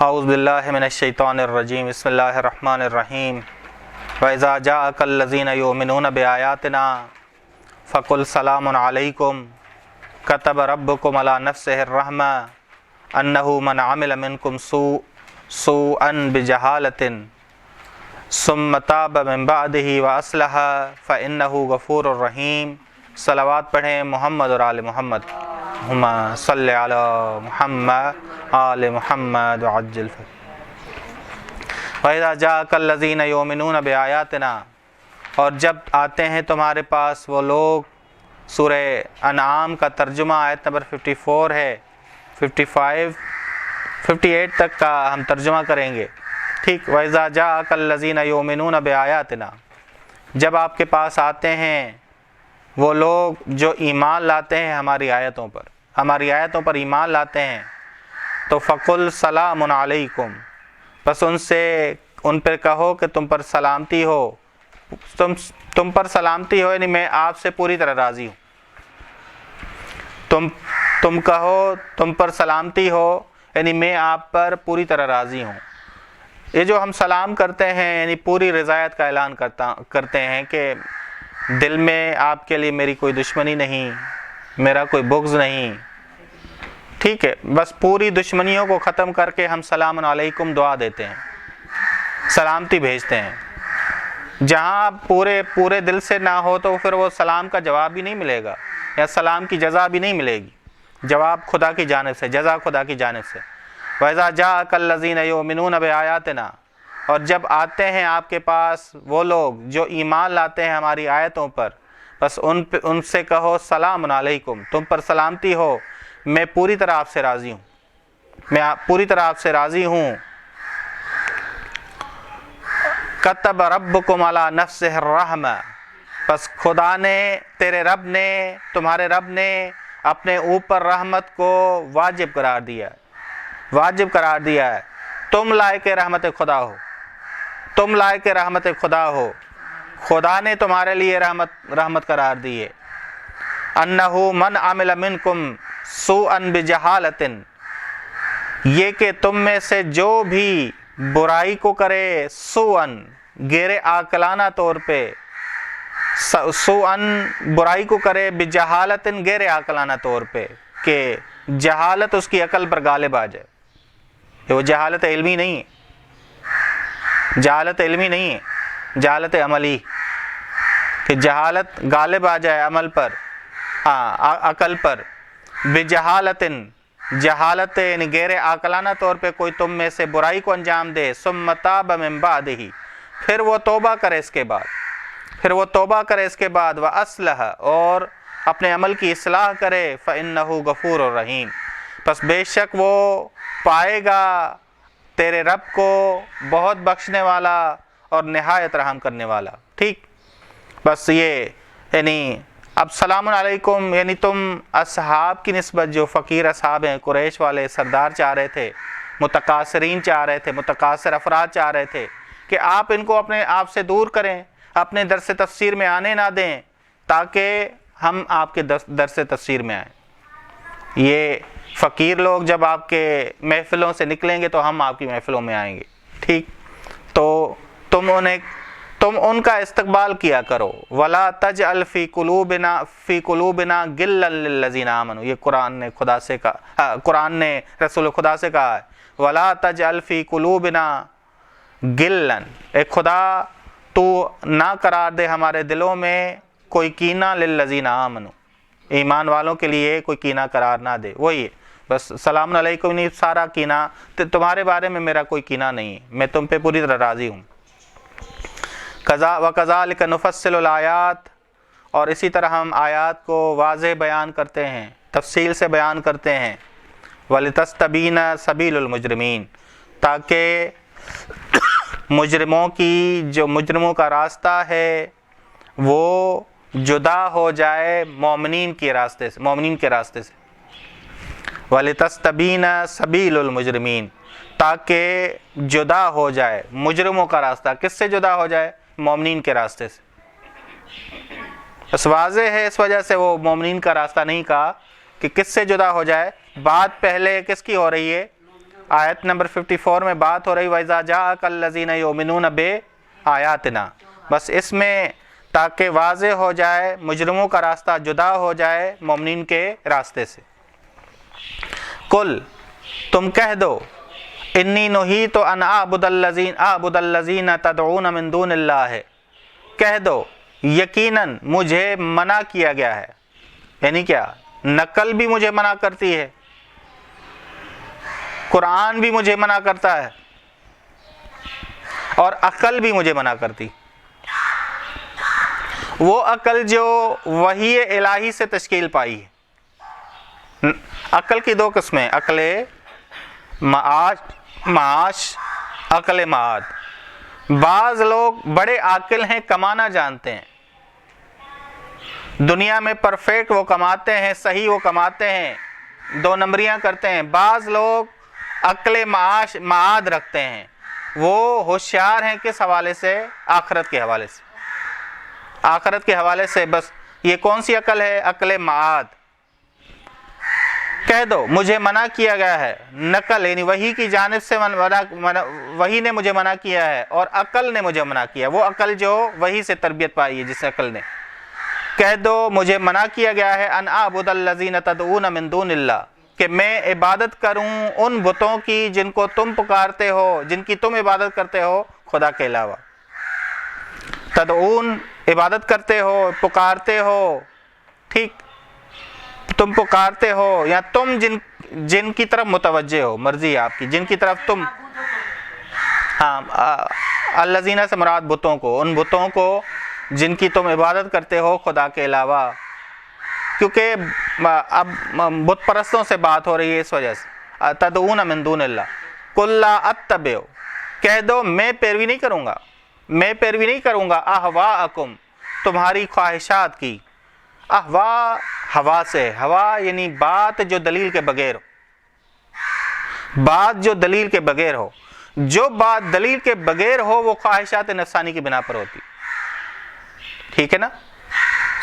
اعوذ باللہ من الشیطان الرجیم بسم اللہ الرحمن الرحیم وَإِذَا جَاءَكَ الَّذِينَ يُؤْمِنُونَ بِآيَاتِنَا فَقُلْ سَلَامٌ عَلَيْكُمْ كَتَبَ رَبُّكُمْ عَلَى نَفْسِهِ الرَّحْمَةَ أَنَّهُ مَنْ عَمِلَ مِنْكُمْ سُوءًا بِجَهَالَةٍ ثُمَّ تَابَ مِنْ بَعْدِهِ وَأَصْلَحَ فَإِنَّهُ غَفُورٌ رَحِيمٌ۔ صلوات پڑھیں محمد اور آل محمد، اللہم صلی علی محمد آل محمد وعجل وَإِذَا جَاءَكَ الَّذِينَ يُؤْمِنُونَ بِآيَاتِنَا، اور جب آتے ہیں تمہارے پاس وہ لوگ، سورہ انعام کا ترجمہ آیت نمبر 54 ہے، 58 تک کا ہم ترجمہ کریں گے، ٹھیک۔ وَإِذَا جَاءَكَ الَّذِينَ يُؤْمِنُونَ بِآيَاتِنَا، جب آپ کے پاس آتے ہیں وہ لوگ جو ایمان لاتے ہیں ہماری آیتوں پر ایمان لاتے ہیں، تو فَقُلْ سَلَامٌ عَلَيْكُمْ، بس ان پر کہو کہ تم پر سلامتی ہو، تم پر سلامتی ہو، یعنی میں آپ سے پوری طرح راضی ہوں۔ تم کہو تم پر سلامتی ہو، یعنی میں آپ پر پوری طرح راضی ہوں۔ یہ جو ہم سلام کرتے ہیں یعنی پوری رضایت کا اعلان کرتے ہیں کہ دل میں آپ کے لیے میری کوئی دشمنی نہیں، میرا کوئی بغض نہیں، ٹھیک ہے، بس پوری دشمنیوں کو ختم کر کے ہم سلام علیکم دعا دیتے ہیں، سلامتی بھیجتے ہیں۔ جہاں پورے دل سے نہ ہو تو پھر وہ سلام کا جواب بھی نہیں ملے گا، یا سلام کی جزا بھی نہیں ملے گی، جواب خدا کی جانب سے، جزا خدا کی جانب سے۔ وَإِذَا جَاءَكَ الَّذِينَ يُؤْمِنُونَ بِآيَاتِنَا، اور جب آتے ہیں آپ کے پاس وہ لوگ جو ایمان لاتے ہیں ہماری آیتوں پر، بس ان سے کہو سلام علیکم، تم پر سلامتی ہو، میں پوری طرح آپ سے راضی ہوں، کتب ربکم علی نفسہ الرحمہ، بس خدا نے، تمہارے رب نے اپنے اوپر رحمت کو واجب قرار دیا ہے۔ تم لائق رحمت خدا ہو، خدا نے تمہارے لیے رحمت قرار دی ہے۔ انہ من عمل منکم سوءا بجہالۃ، یہ کہ تم میں سے جو بھی برائی کو کرے، سوءاً غیر عاقلانہ طور پہ، برائی کو کرے، بجہالۃ غیر عاقلانہ طور پہ، کہ جہالت اس کی عقل پر غالب آ جائے، وہ جہالت علمی نہیں ہے، جہالت عملی، کہ جہالت غالب آ جائے عمل پر، عقل پر۔ بجہالت، جہالت یعنی غیر عاقلانہ طور پہ کوئی تم میں سے برائی کو انجام دے، ثم تاب من بعدہ، پھر وہ توبہ کرے اس کے بعد، وَأَصْلَحَ، اور اپنے عمل کی اصلاح کرے، فَإِنَّهُ غَفُورٌ رَحِيمٌ، پس بے شک وہ پائے گا تیرے رب کو بہت بخشنے والا اور نہایت رحم کرنے والا، ٹھیک۔ بس یہ یعنی اب سلام علیکم، یعنی تم اصحاب کی نسبت، جو فقیر اصحاب ہیں، قریش والے سردار چاہ رہے تھے، متقاصر افراد چاہ رہے تھے کہ آپ ان کو اپنے آپ سے دور کریں، اپنے درس تفسیر میں آنے نہ دیں، تاکہ ہم آپ کے درس تفسیر میں آئیں۔ یہ فقیر لوگ جب آپ کے محفلوں سے نکلیں گے تو ہم آپ کی محفلوں میں آئیں گے، ٹھیک۔ تو تم ان کا استقبال کیا کرو۔ وَلَا تَجْعَلْ فِي قُلُوبِنَا غِلًّا لِّلَّذِينَ آمَنُوا، یہ قرآن نے رسول خدا سے کہا ہے، وَلَا تَجْعَلْ فِي قُلُوبِنَا غِلًّا، اے خدا تو نہ قرار دے ہمارے دلوں میں کوئی کینہ، لِّلَّذِينَ آمَنُوا، ایمان والوں کے لیے کوئی کینہ قرار نہ دے۔ وہی بس سلام علیکم، نہیں سارا کینہ، تمہارے بارے میں میرا کوئی کینہ نہیں، میں تم پہ پوری طرح راضی ہوں۔ وَكَذَلِكَ نُفَصِّلُ الْآيَاتِ، اور اسی طرح ہم آیات کو واضح بیان کرتے ہیں، تفصیل سے بیان کرتے ہیں۔ وَلِتَسْتَبِينَ سَبِيلُ الْمُجْرِمِينَ، تاکہ مجرموں کا راستہ ہے وہ جدا ہو جائے مومنین کے راستے سے۔ وَلِتَسْتَبِينَ سَبِيلُ الْمُجْرِمِينَ، تاکہ جدا ہو جائے مجرموں کا راستہ، کس سے جدا ہو جائے؟ مومنین کے راستے سے۔ بس واضح ہے، اس وجہ سے وہ مومنین کا راستہ نہیں کہا کہ کس سے جدا ہو جائے، بات پہلے کس کی ہو رہی ہے؟ آیت نمبر 54 میں بات ہو رہی وَإِذَا جَاءَكَ الَّذِينَ يُؤْمِنُونَ بِآيَاتِنَا، بس اس میں تاکہ واضح ہو جائے مجرموں کا راستہ جدا ہو جائے مومنین کے راستے سے۔ قل، تم کہہ دو، انی نہیت ان اعبد الذین تدعون من دون اللہ، کہہ دو یقیناً مجھے منع کیا گیا ہے، یعنی کیا؟ نقل بھی مجھے منع کرتی ہے، قرآن بھی مجھے منع کرتا ہے، اور عقل بھی مجھے منع کرتی۔ وہ عقل جو وحی الہی سے تشکیل پائی ہے۔ عقل کی دو قسمیں، عقل معاش، عقل معاد۔ بعض لوگ بڑے عاقل ہیں، کمانا جانتے ہیں، دنیا میں پرفیکٹ وہ کماتے ہیں، صحیح وہ کماتے ہیں، دو نمبریاں کرتے ہیں۔ بعض لوگ عقل معاد رکھتے ہیں، وہ ہوشیار ہیں کس حوالے سے؟ آخرت کے حوالے سے، آخرت کے حوالے سے۔ بس یہ کون سی عقل ہے؟ عقل معاد۔ کہہ دو مجھے منع کیا گیا ہے، نقل یعنی وحی کی جانب سے وحی نے مجھے منع کیا ہے، اور عقل نے مجھے منع کیا، وہ عقل جو وحی سے تربیت پائی ہے جس عقل نے۔ کہہ دو مجھے منع کیا گیا ہے ان اعبد الذین تدعون من دون اللہ، کہ میں عبادت کروں ان بتوں کی جن کو تم پکارتے ہو، جن کی تم عبادت کرتے ہو خدا کے علاوہ۔ تدعون عبادت کرتے ہو، پکارتے ہو، ٹھیک، تم پکارتے ہو، یا تم جن کی طرف متوجہ ہو، مرضی ہے آپ کی، جن کی طرف تم، ہاں، الذین سے مراد بتوں کو، ان بتوں کو جن کی تم عبادت کرتے ہو خدا کے علاوہ، کیونکہ اب بت پرستوں سے بات ہو رہی ہے اس وجہ سے۔ تدعون من دون اللہ قل لا اتبع، کہہ دو میں پیروی نہیں کروں گا، میں پیروی نہیں کروں گا اہواءکم، تمہاری خواہشات کی۔ اہوا ہوا سے، ہوا یعنی بات جو دلیل کے بغیر ہو، بات جو دلیل کے بغیر ہو، جو بات دلیل کے بغیر ہو وہ خواہشات نفسانی کی بنا پر ہوتی، ٹھیک ہے نا؟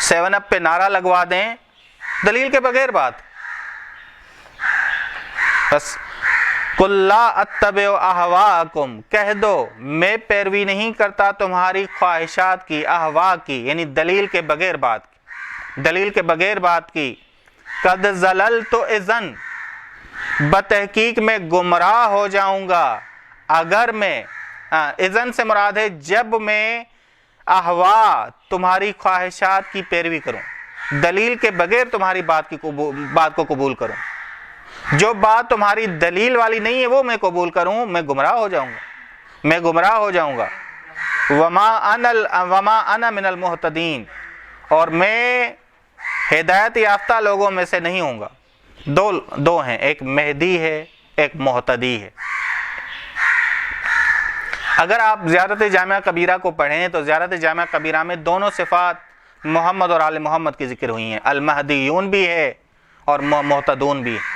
7 اپ پہ نعرہ لگوا دیں، دلیل کے بغیر بات، بس قل لا اتبع اہواءکم، کہہ دو میں پیروی نہیں کرتا تمہاری خواہشات کی، اہوا کی یعنی دلیل کے بغیر بات کی، دلیل کے بغیر بات کی۔ قد ضللت اذن، بتحقیق میں گمراہ ہو جاؤں گا اگر میں، اذن سے مراد ہے جب میں اہوا تمہاری خواہشات کی پیروی کروں، دلیل کے بغیر تمہاری بات کو قبول کروں، جو بات تمہاری دلیل والی نہیں ہے وہ میں قبول کروں، میں گمراہ ہو جاؤں گا، میں گمراہ ہو جاؤں گا۔ وما انا من المہتدین، اور میں ہدایت یافتہ لوگوں میں سے نہیں ہوں گا۔ دو ہیں، ایک مہدی ہے، ایک مہتدی ہے۔ اگر آپ زیارت جامعہ کبیرہ کو پڑھیں تو زیارت جامعہ کبیرہ میں دونوں صفات محمد اور آل محمد کی ذکر ہوئی ہیں، المہدیون بھی ہے اور مہتدون بھی ہے۔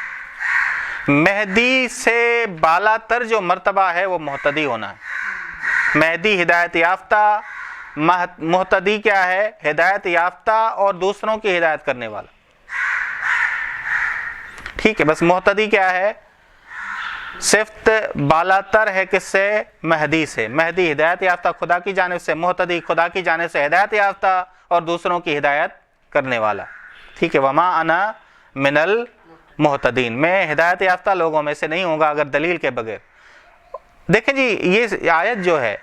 مہدی سے بالا تر جو مرتبہ ہے وہ مہتدی ہونا ہے۔ مہدی ہدایت یافتہ، مہتدی کیا ہے؟ ہدایت یافتہ اور دوسروں کی ہدایت کرنے والا، ٹھیک ہے؟ بس مہتدی کیا ہے؟ صفت بالا تر ہے کس سے؟ مہدی سے۔ مہدی ہدایت یافتہ خدا کی جانب سے، مہتدی خدا کی جانب سے ہدایت یافتہ اور دوسروں کی ہدایت کرنے والا، ٹھیک ہے؟ وما انا من المہتدین، میں ہدایت یافتہ لوگوں میں سے نہیں ہوں گا اگر دلیل کے بغیر۔ دیکھیں جی، یہ آیت جو ہے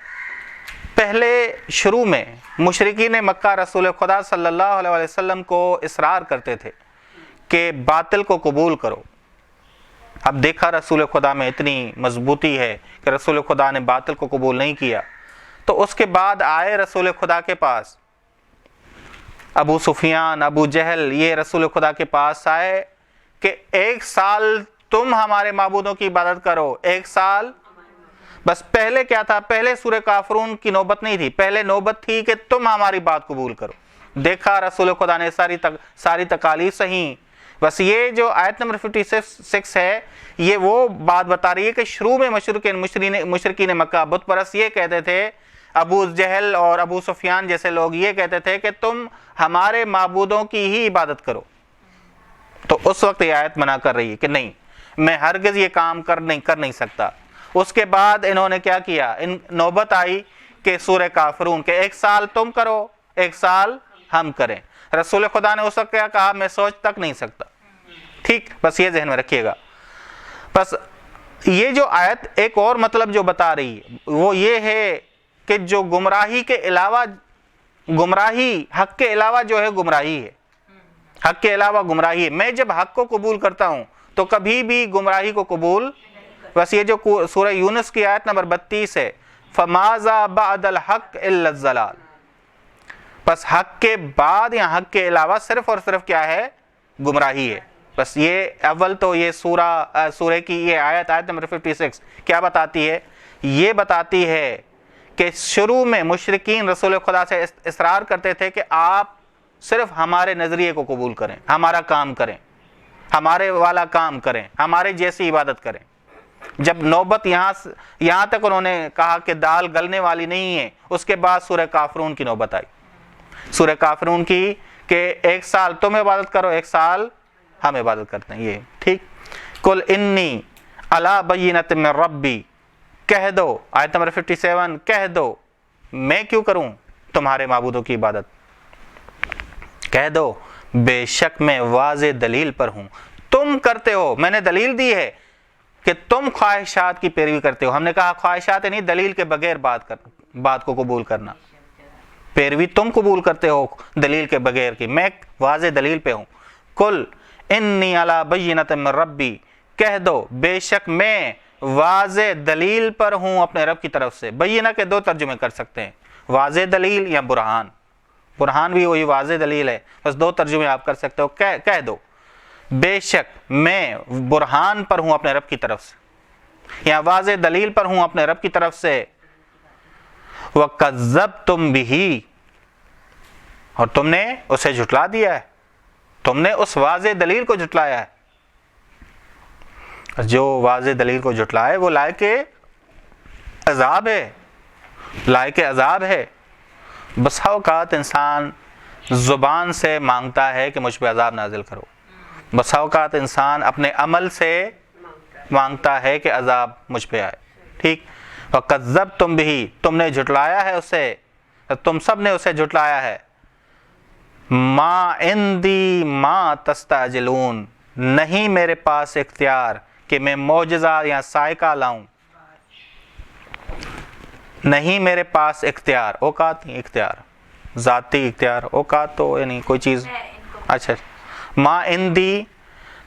پہلے شروع میں مشرکین مکہ رسول خدا صلی اللہ علیہ وسلم کو اصرار کرتے تھے کہ باطل کو قبول کرو۔ اب دیکھا رسول خدا میں اتنی مضبوطی ہے کہ رسول خدا نے باطل کو قبول نہیں کیا، تو اس کے بعد آئے رسول خدا کے پاس ابو سفیان، ابو جہل، یہ رسول خدا کے پاس آئے کہ 1 سال تم ہمارے معبودوں کی عبادت کرو، 1 سال۔ بس پہلے کیا تھا؟ پہلے سورہ کافرون کی نوبت نہیں تھی، پہلے نوبت تھی کہ تم ہماری بات قبول کرو۔ دیکھا رسول خدا نے ساری تکالیف سہیں۔ بس یہ جو آیت نمبر 56 ہے، یہ وہ بات بتا رہی ہے کہ شروع میں مشرکین مکہ بت پرست یہ کہتے تھے، ابو جہل اور ابو سفیان جیسے لوگ یہ کہتے تھے کہ تم ہمارے معبودوں کی ہی عبادت کرو۔ تو اس وقت یہ آیت منع کر رہی ہے کہ نہیں، میں ہرگز یہ کام کر نہیں سکتا۔ اس کے بعد انہوں نے کیا کیا، نوبت آئی کہ سورہ کافرون کہ 1 سال تم کرو 1 سال ہم کریں۔ رسول خدا نے اس وقت کیا کہا، میں سوچ تک نہیں سکتا۔ ٹھیک، بس یہ ذہن میں رکھیے گا۔ بس یہ جو آیت ایک اور مطلب جو بتا رہی ہے وہ یہ ہے کہ جو گمراہی کے علاوہ، گمراہی حق کے علاوہ جو ہے گمراہی ہے، حق کے علاوہ گمراہی ہے۔ میں جب حق کو قبول کرتا ہوں تو کبھی بھی گمراہی کو قبول، بس یہ جو سورہ یونس کی آیت نمبر 32 ہے، فَمَاذَا بَعْدَ الْحَقِّ إِلَّا الضَّلَالُ، بس حق کے بعد یا حق کے علاوہ صرف اور صرف کیا ہے، گمراہی ہے۔ بس یہ اول تو یہ سورہ کی یہ آیت نمبر 56 کیا بتاتی ہے، یہ بتاتی ہے کہ شروع میں مشرکین رسول خدا سے اصرار کرتے تھے کہ آپ صرف ہمارے نظریے کو قبول کریں، ہمارا کام کریں، ہمارے والا کام کریں، ہمارے جیسی عبادت کریں۔ جب نوبت یہاں تک انہوں نے کہا کہ دال گلنے والی نہیں ہے، اس کے بعد سورہ کافرون کی نوبت آئی، سورہ کافرون کی کہ 1 سال تم عبادت کرو 1 سال ہم عبادت کرتے ہیں۔ یہ ٹھیک، قل انی علی بینۃ من ربی، کہہ دو آیت نمبر 57، کہہ دو میں کیوں کروں تمہارے معبودوں کی عبادت، کہہ دو بے شک میں واضح دلیل پر ہوں، تم کرتے ہو، میں نے دلیل دی ہے کہ تم خواہشات کی پیروی کرتے ہو۔ ہم نے کہا خواہشات نہیں، دلیل کے بغیر بات کو قبول کرنا، پیروی تم قبول کرتے ہو دلیل کے بغیر کی، میں واضح دلیل پہ ہوں۔ قل انی علی بینۃ من ربی، کہہ دو بے شک میں واضح دلیل پر ہوں اپنے رب کی طرف سے۔ بینہ کے 2 ترجمے کر سکتے ہیں، واضح دلیل یا برہان، برہان بھی وہی واضح دلیل ہے، بس 2 ترجمے آپ کر سکتے ہو۔ کہہ دو بے شک میں برہان پر ہوں اپنے رب کی طرف سے، یا واضح دلیل پر ہوں اپنے رب کی طرف سے۔ وَكَذَّبْتُمْ بِهِ، اور تم نے اسے جھٹلا دیا ہے، تم نے اس واضح دلیل کو جھٹلایا ہے۔ جو واضح دلیل کو جھٹلائے وہ لائق عذاب ہے، لائق عذاب ہے۔ بسا اوقات انسان زبان سے مانگتا ہے کہ مجھ پہ عذاب نازل کرو، بسا اوقات انسان اپنے عمل سے مانگتا ہے کہ عذاب مجھ پہ آئے۔ ٹھیک، وَكَذَّبْتُمْ بِهِ، تم نے جھٹلایا ہے اسے، تم سب نے اسے جھٹلایا ہے۔ مَا عِنْدِي مَا تَسْتَعْجِلُونَ، نہیں میرے پاس اختیار کہ میں معجزہ یا صاعقہ لاؤں، نہیں میرے پاس اختیار، اوقات نہیں، اختیار ذاتی اختیار، اوقات تو یعنی کوئی چیز، اچھا، ما عندی،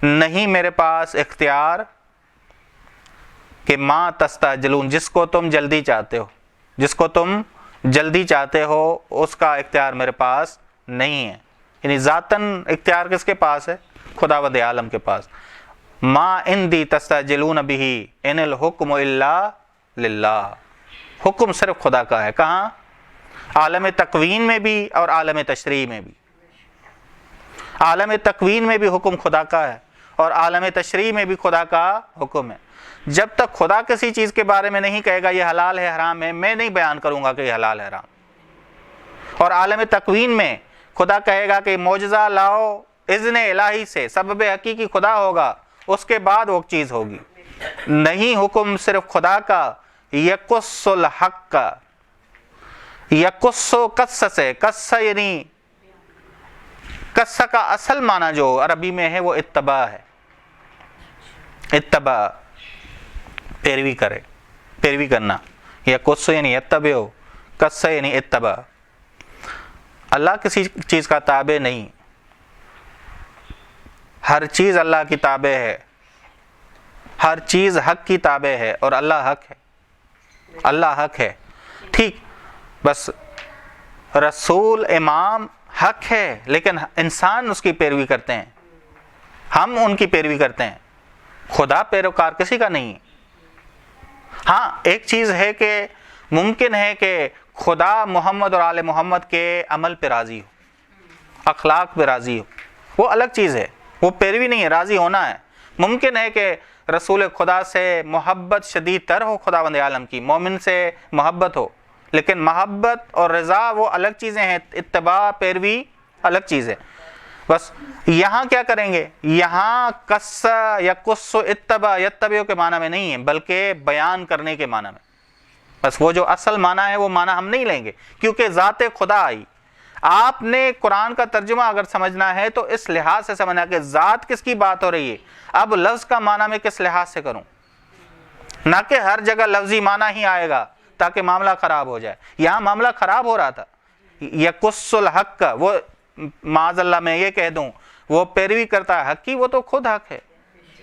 نہیں میرے پاس اختیار کہ ما تستعجلون، جس کو تم جلدی چاہتے ہو، جس کو تم جلدی چاہتے ہو اس کا اختیار میرے پاس نہیں ہے۔ یعنی ذاتاً اختیار کس کے پاس ہے؟ خداوند عالم کے پاس۔ ما عندی تستعجلون بہ ان الحکم الا للہ، حکم صرف خدا کا ہے۔ کہاں؟ عالم تکوین میں بھی اور عالم تشریع میں بھی۔ عالم تکوین میں بھی حکم خدا کا ہے اور عالم تشریع میں بھی خدا کا حکم ہے۔ جب تک خدا کسی چیز کے بارے میں نہیں کہے گا یہ حلال ہے حرام ہے، میں نہیں بیان کروں گا کہ یہ حلال ہے حرام۔ اور عالم تکوین میں خدا کہے گا کہ معجزہ لاؤ اذن الہی سے، سبب حقیقی خدا ہوگا، اس کے بعد وہ چیز ہوگی۔ نہیں، حکم صرف خدا کا، یقص الحق کا، یقص قص سے، قص یعنی قصہ کا اصل معنی جو عربی میں ہے وہ اتباع ہے، اتباع، پیروی کرے، پیروی کرنا۔ یقص یعنی اتبع، قص یعنی اتباع۔ اللہ کسی چیز کا تابع نہیں، ہر چیز اللہ کی تابع ہے، ہر چیز حق کی تابع ہے اور اللہ حق ہے، اللہ حق ہے۔ ٹھیک، بس رسول امام حق ہے لیکن انسان اس کی پیروی کرتے ہیں، ہم ان کی پیروی کرتے ہیں، خدا پیروکار کسی کا نہیں۔ ہاں ایک چیز ہے کہ ممکن ہے کہ خدا محمد اور آل محمد کے عمل پہ راضی ہو، اخلاق پہ راضی ہو، وہ الگ چیز ہے، وہ پیروی نہیں ہے، راضی ہونا ہے۔ ممکن ہے کہ رسول خدا سے محبت شدید تر ہو خداوند عالم کی، مومن سے محبت ہو، لیکن محبت اور رضا وہ الگ چیزیں ہیں، اتباع پیروی الگ چیز ہے۔ بس یہاں کیا کریں گے، یہاں قص یا قص اتبع یتبع کے معنی میں نہیں ہے، بلکہ بیان کرنے کے معنی میں. بس وہ جو اصل معنی ہے وہ معنی ہم نہیں لیں گے، کیونکہ ذات خدا آئی. آپ نے قرآن کا ترجمہ اگر سمجھنا ہے تو اس لحاظ سے سمجھنا کہ ذات کس کی بات ہو رہی ہے، اب لفظ کا معنی میں کس لحاظ سے کروں، نہ کہ ہر جگہ لفظی معنی ہی آئے گا تاکہ معاملہ خراب ہو جائے. یہاں معاملہ خراب ہو رہا تھا. یقص الحق کا، وہ معاذ اللہ میں یہ کہہ دوں وہ پیروی کرتا ہے حق کی، وہ تو خود حق ہے،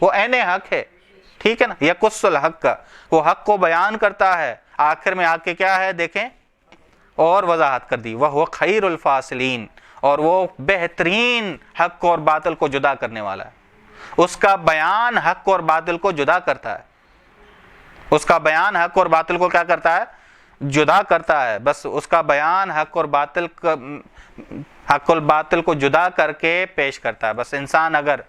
وہ عین حق ہے. ٹھیک ہے نا. یقص الحق کا، وہ حق کو بیان کرتا ہے. آخر میں آ کے کیا ہے دیکھیں اور وضاحت کر دی، وہ خیر الفاصلین، اور وہ بہترین حق اور باطل کو جدا کرنے والا ہے. اس کا بیان حق اور باطل کو جدا کرتا ہے. اس کا بیان حق اور باطل کو کیا کرتا ہے، جدا کرتا ہے. بس اس کا بیان حق اور باطل کو جدا کر کے پیش کرتا ہے. بس انسان اگر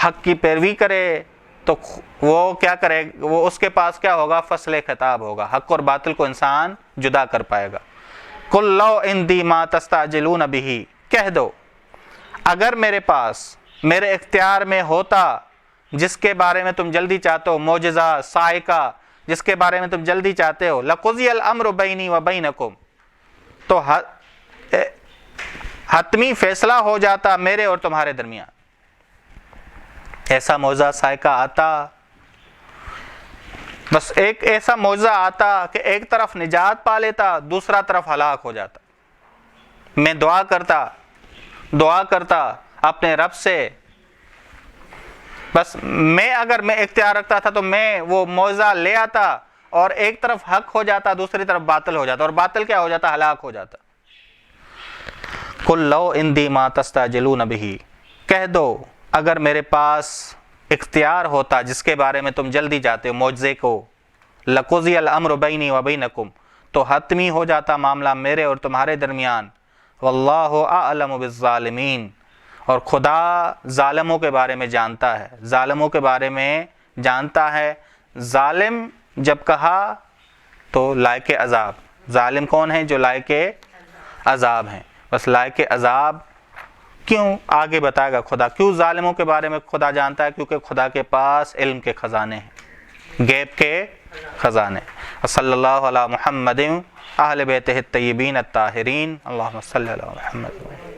حق کی پیروی کرے تو وہ کیا کرے، وہ اس کے پاس کیا ہوگا، فصل خطاب ہوگا. حق اور باطل کو انسان جدا کر پائے گا. قل لو عندی ما تستعجلون به، کہہ دو اگر میرے پاس، میرے اختیار میں ہوتا جس کے بارے میں تم جلدی چاہتے ہو، معجزہ صاعقہ جس کے بارے میں تم جلدی چاہتے ہو، لقضی الامر بینی و بینکم، تو حتمی فیصلہ ہو جاتا میرے اور تمہارے درمیان. ایسا معجزہ صاعقہ آتا، بس ایک ایسا معجزہ آتا کہ ایک طرف نجات پا لیتا، دوسرا طرف ہلاک ہو جاتا. میں دعا کرتا اپنے رب سے، بس اگر میں اختیار رکھتا تھا تو میں وہ معجزہ لے آتا اور ایک طرف حق ہو جاتا، دوسری طرف باطل ہو جاتا، اور باطل کیا ہو جاتا، ہلاک ہو جاتا. قل لو عندی ما تستعجلون به، کہہ دو اگر میرے پاس اختیار ہوتا جس کے بارے میں تم جلدی چاہتے ہو، معجزے کو، لقضی الامر بینی و بینکم، تو حتمی ہو جاتا معاملہ میرے اور تمہارے درمیان. واللہ اعلم بالظالمین، اور خدا ظالموں کے بارے میں جانتا ہے، ظالموں کے بارے میں جانتا ہے. ظالم جب کہا تو لائق عذاب، ظالم کون ہیں، جو لائق عذاب ہیں. بس لائق عذاب کیوں آگے بتائے گا خدا، کیوں ظالموں کے بارے میں خدا جانتا ہے، کیونکہ خدا کے پاس علم کے خزانے ہیں، غیب کے خزانے. صلی اللہ علی محمد اہل بیتہ الطیبین الطاہرین، اللہم صلی علی محمد.